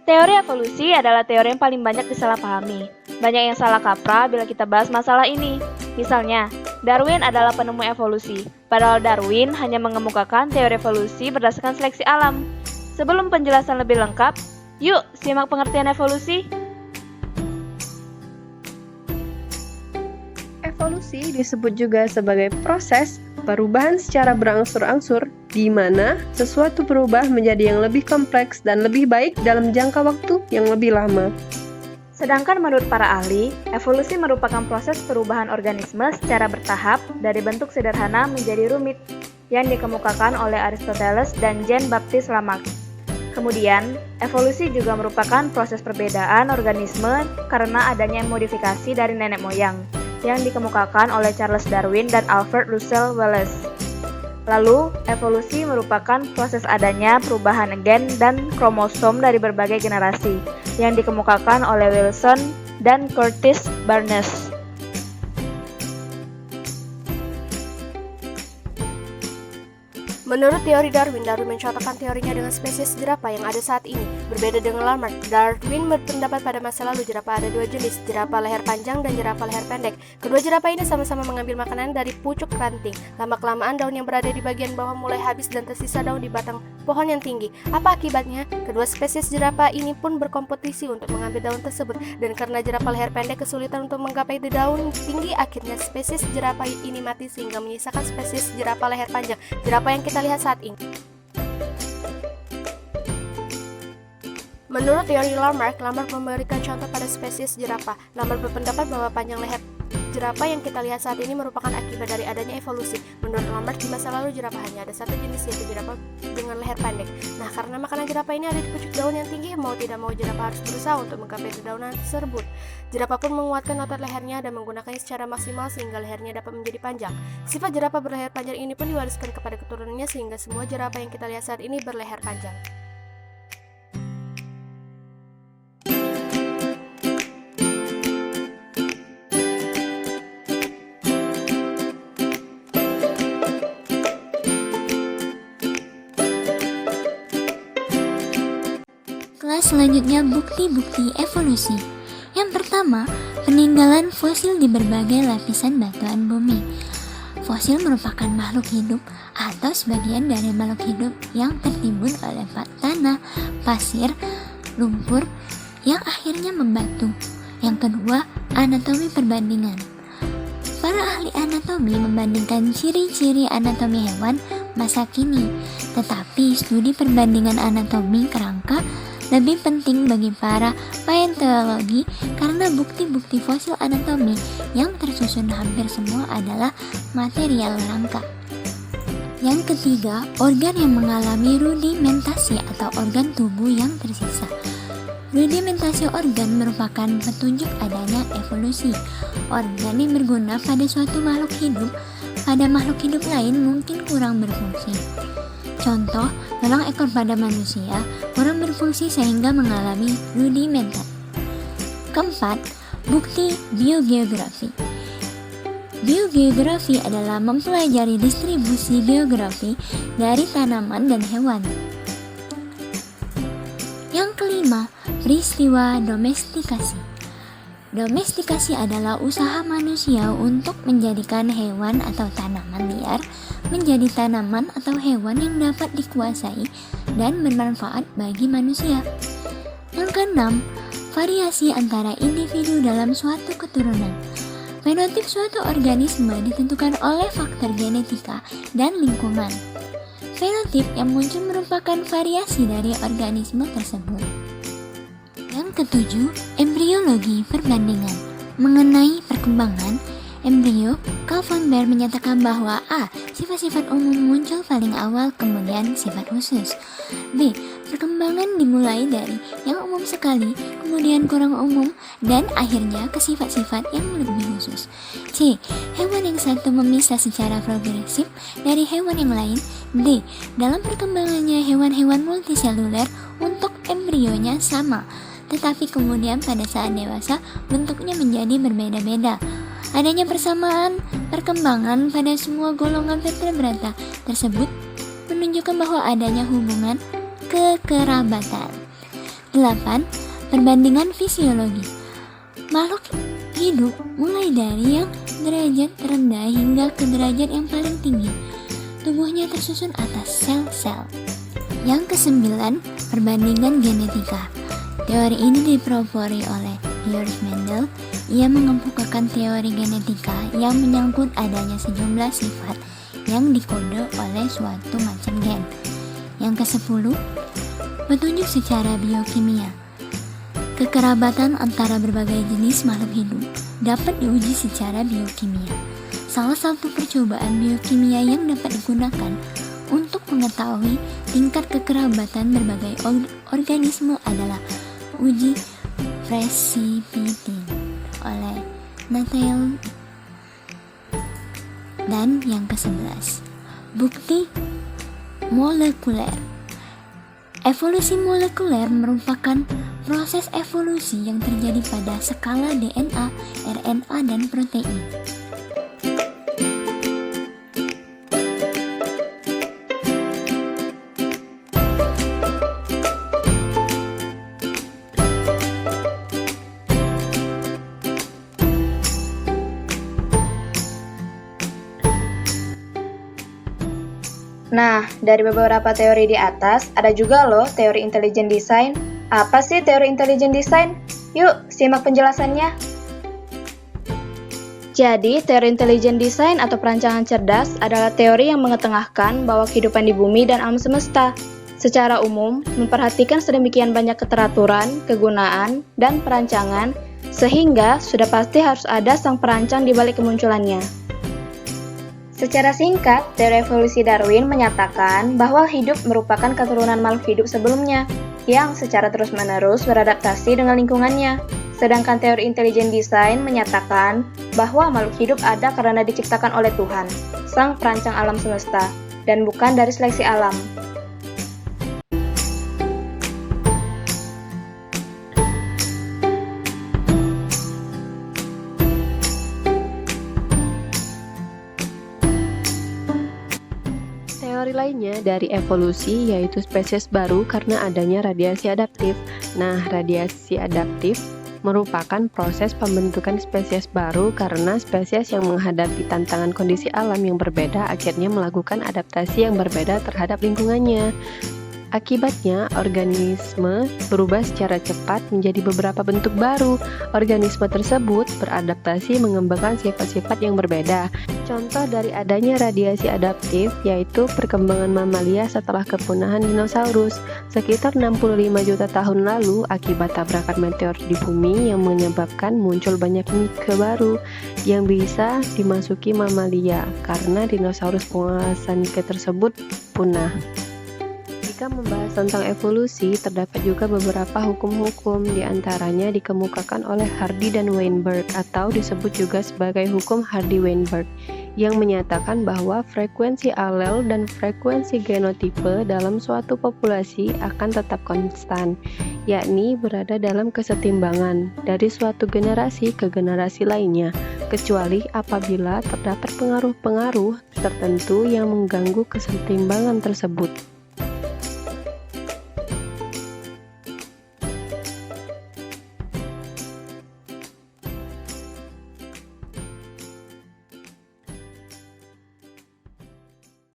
Teori evolusi adalah teori yang paling banyak disalahpahami. Banyak yang salah kaprah bila kita bahas masalah ini. Misalnya, Darwin adalah penemu evolusi, padahal Darwin hanya mengemukakan teori evolusi berdasarkan seleksi alam. Sebelum penjelasan lebih lengkap, yuk simak pengertian evolusi. Evolusi disebut juga sebagai proses perubahan secara berangsur-angsur, di mana sesuatu berubah menjadi yang lebih kompleks dan lebih baik dalam jangka waktu yang lebih lama. Sedangkan menurut para ahli, evolusi merupakan proses perubahan organisme secara bertahap dari bentuk sederhana menjadi rumit, yang dikemukakan oleh Aristoteles dan Jean-Baptiste Lamarck. Kemudian, evolusi juga merupakan proses perbedaan organisme karena adanya modifikasi dari nenek moyang, yang dikemukakan oleh Charles Darwin dan Alfred Russel Wallace. Lalu, evolusi merupakan proses adanya perubahan gen dan kromosom dari berbagai generasi, yang dikemukakan oleh Wilson dan Curtis Barnes. Menurut teori Darwin mencontohkan teorinya dengan spesies jerapah yang ada saat ini. Berbeda dengan Lamarck, Darwin berpendapat pada masa lalu jerapah ada dua jenis, jerapah leher panjang dan jerapah leher pendek. Kedua jerapah ini sama-sama mengambil makanan dari pucuk ranting. Lama-kelamaan daun yang berada di bagian bawah mulai habis dan tersisa daun di batang pohon yang tinggi. Apa akibatnya? Kedua spesies jerapah ini pun berkompetisi untuk mengambil daun tersebut, dan karena jerapah leher pendek kesulitan untuk menggapai daun tinggi, akhirnya spesies jerapah ini mati sehingga menyisakan spesies jerapah leher panjang, jerapah yang kita lihat saat ini. Menurut teori Lamarck memberikan contoh pada spesies jerapah. Lamarck berpendapat bahwa panjang leher jerapah yang kita lihat saat ini merupakan akibat dari adanya evolusi. Menurut Lamarck, di masa lalu jerapah hanya ada satu jenis, yaitu jerapah dengan leher pendek. Nah, karena makanan jerapah ini ada di pucuk daun yang tinggi, mau tidak mau jerapah harus berusaha untuk menggapai dedaunan tersebut. Jerapah pun menguatkan otot lehernya dan menggunakannya secara maksimal sehingga lehernya dapat menjadi panjang. Sifat jerapah berleher panjang ini pun diwariskan kepada keturunannya sehingga semua jerapah yang kita lihat saat ini berleher panjang. Kelas selanjutnya bukti-bukti evolusi. Yang pertama, peninggalan fosil di berbagai lapisan batuan bumi. Fosil merupakan makhluk hidup atau sebagian dari makhluk hidup yang tertimbun oleh tanah, pasir, lumpur yang akhirnya membatu. Yang kedua, anatomi perbandingan. Para ahli anatomi membandingkan ciri-ciri anatomi hewan masa kini, tetapi studi perbandingan anatomi kerangka lebih penting bagi para paleontologi karena bukti-bukti fosil anatomi yang tersusun hampir semua adalah material rangka. Yang ketiga, organ yang mengalami rudimentasi atau organ tubuh yang tersisa. Rudimentasi organ merupakan petunjuk adanya evolusi. Organ yang berguna pada suatu makhluk hidup, pada makhluk hidup lain mungkin kurang berfungsi. Contoh, tulang ekor pada manusia kurang berfungsi sehingga mengalami rudimentasi. Keempat, bukti biogeografi. Biogeografi adalah mempelajari distribusi geografi dari tanaman dan hewan. Yang kelima, peristiwa domestikasi. Domestikasi adalah usaha manusia untuk menjadikan hewan atau tanaman liar menjadi tanaman atau hewan yang dapat dikuasai dan bermanfaat bagi manusia. Yang keenam, variasi antara individu dalam suatu keturunan. Fenotip suatu organisme ditentukan oleh faktor genetika dan lingkungan. Fenotip yang muncul merupakan variasi dari organisme tersebut. Yang ketujuh, embriologi perbandingan. Mengenai perkembangan embrio, Carl von Baer menyatakan bahwa A. Sifat-sifat umum muncul paling awal, kemudian sifat khusus. B. Perkembangan dimulai dari yang umum sekali, kemudian kurang umum, dan akhirnya ke sifat-sifat yang lebih khusus. C. Hewan yang satu memisah secara progresif dari hewan yang lain. D. Dalam perkembangannya hewan-hewan multiseluler untuk embrionya sama, tetapi kemudian pada saat dewasa bentuknya menjadi berbeda-beda. Adanya persamaan perkembangan pada semua golongan vertebrata tersebut menunjukkan bahwa adanya hubungan kekerabatan. 8. Perbandingan fisiologi. Makhluk hidup mulai dari yang derajat terendah hingga ke derajat yang paling tinggi. Tubuhnya tersusun atas sel-sel. Yang ke-9, perbandingan genetika. Teori ini dipelopori oleh Georg Mendel. Ia mengemukakan teori genetika yang menyangkut adanya sejumlah sifat yang dikode oleh suatu macam gen. Yang ke-10, petunjuk secara biokimia. Kekerabatan antara berbagai jenis makhluk hidup dapat diuji secara biokimia. Salah satu percobaan biokimia yang dapat digunakan untuk mengetahui tingkat kekerabatan berbagai organisme adalah uji precipitin oleh Nathaniel. Dan yang ke-11, bukti molekuler. Evolusi molekuler merupakan proses evolusi yang terjadi pada skala DNA, RNA, dan protein. Nah, dari beberapa teori di atas, ada juga loh teori intelligent design. Apa sih teori intelligent design? Yuk, simak penjelasannya. Jadi, teori intelligent design atau perancangan cerdas adalah teori yang mengetengahkan bahwa kehidupan di bumi dan alam semesta secara umum memperhatikan sedemikian banyak keteraturan, kegunaan, dan perancangan, sehingga sudah pasti harus ada sang perancang di balik kemunculannya. Secara singkat, teori evolusi Darwin menyatakan bahwa hidup merupakan keturunan makhluk hidup sebelumnya yang secara terus-menerus beradaptasi dengan lingkungannya. Sedangkan teori intelligent design menyatakan bahwa makhluk hidup ada karena diciptakan oleh Tuhan, sang perancang alam semesta, dan bukan dari seleksi alam. Teori lainnya dari evolusi yaitu spesies baru karena adanya radiasi adaptif. Nah, radiasi adaptif merupakan proses pembentukan spesies baru karena spesies yang menghadapi tantangan kondisi alam yang berbeda akhirnya melakukan adaptasi yang berbeda terhadap lingkungannya. Akibatnya, organisme berubah secara cepat menjadi beberapa bentuk baru. Organisme tersebut beradaptasi mengembangkan sifat-sifat yang berbeda. Contoh dari adanya radiasi adaptif yaitu perkembangan mamalia setelah kepunahan dinosaurus sekitar 65 juta tahun lalu akibat tabrakan meteor di bumi yang menyebabkan muncul banyak nike baru yang bisa dimasuki mamalia karena dinosaurus penguasa nike tersebut punah. Jika membahas tentang evolusi, terdapat juga beberapa hukum-hukum, diantaranya dikemukakan oleh Hardy dan Weinberg atau disebut juga sebagai hukum Hardy-Weinberg, yang menyatakan bahwa frekuensi alel dan frekuensi genotipe dalam suatu populasi akan tetap konstan, yakni berada dalam kesetimbangan dari suatu generasi ke generasi lainnya, kecuali apabila terdapat pengaruh-pengaruh tertentu yang mengganggu kesetimbangan tersebut.